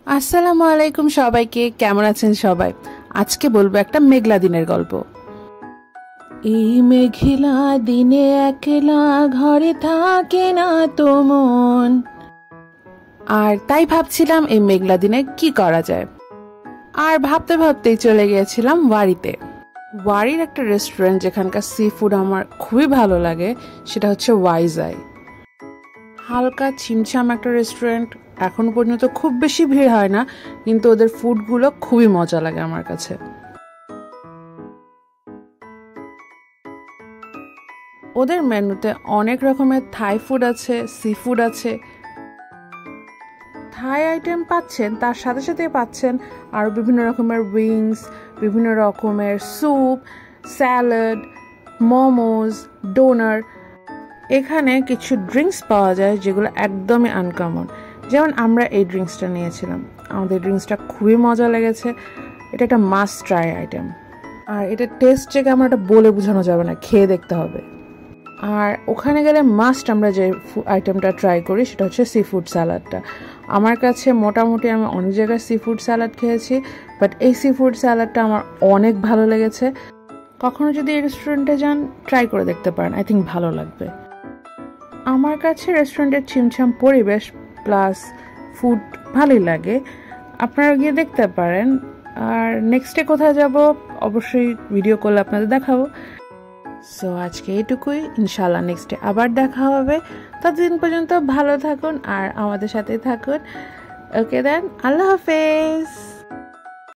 আসসালামু আলাইকুম সবাইকে, কেমন আছেন সবাই? আজকে বলবো একটা মেঘলা দিনের গল্প। এই মেঘলা দিনে একলা ঘরে থাকে না তো মন। আর তাই ভাবছিলাম এই মেঘলা দিনে কি করা যায়। আর ভাবতে ভাবতেই চলে গিয়েছিলাম ওয়ারিতে। ওয়ারির একটা রেস্টুরেন্ট যেখানকার সি ফুড আমার খুবই ভালো লাগে, সেটা হচ্ছে ওয়াইজ আই। হালকা ছিমছাম একটা রেস্টুরেন্ট, এখনো পর্যন্ত খুব বেশি ভিড় হয় না, কিন্তু ওদের ফুডগুলো খুবই মজা লাগে আমার কাছে। ওদের মেনুতে অনেক রকমের থাই ফুড আছে, সি ফুড আছে। থাই আইটেম পাচ্ছেন, তার সাথে সাথে পাচ্ছেন আরও বিভিন্ন রকমের উইংস, বিভিন্ন রকমের স্যুপ, স্যালাড, মোমোজ, ডোনার। এখানে কিছু ড্রিঙ্কস পাওয়া যায় যেগুলো একদমই আনকমন। যেমন আমরা এই ড্রিঙ্কসটা নিয়েছিলাম, আমাদের ড্রিঙ্কসটা খুবই মজা লেগেছে। এটা একটা মাস্ট ট্রাই আইটেম, আর এটা টেস্ট যে কেমন এটা বলে বোঝানো যাবে না, খেয়ে দেখতে হবে। আর ওখানে গেলে মাস্ট আমরা যে আইটেমটা ট্রাই করি সেটা হচ্ছে সি ফুড স্যালাডটা। আমার কাছে মোটামুটি আমি অনেক জায়গায় সি ফুড স্যালাড খেয়েছি, বাট এই সি ফুড স্যালাডটা আমার অনেক ভালো লেগেছে। কখনো যদি এই রেস্টুরেন্টে যান, ট্রাই করে দেখতে পারেন, আই থিঙ্ক ভালো লাগবে। আমার কাছে রেস্টুরেন্টের ছিমছাম পরিবেশ প্লাস ফুড ভালোই লাগে, আপনারা গিয়ে দেখতে পারেন। আর নেক্সটে কোথায় যাব অবশ্যই ভিডিও করলে আপনাদের দেখাবো। সো আজকে এটুকুই, ইনশাল্লাহ নেক্সটে আবার দেখা হবে। ততদিন পর্যন্ত ভালো থাকুন আর আমাদের সাথে থাকুন। ওকে দেন, আল্লাহ হাফেজ।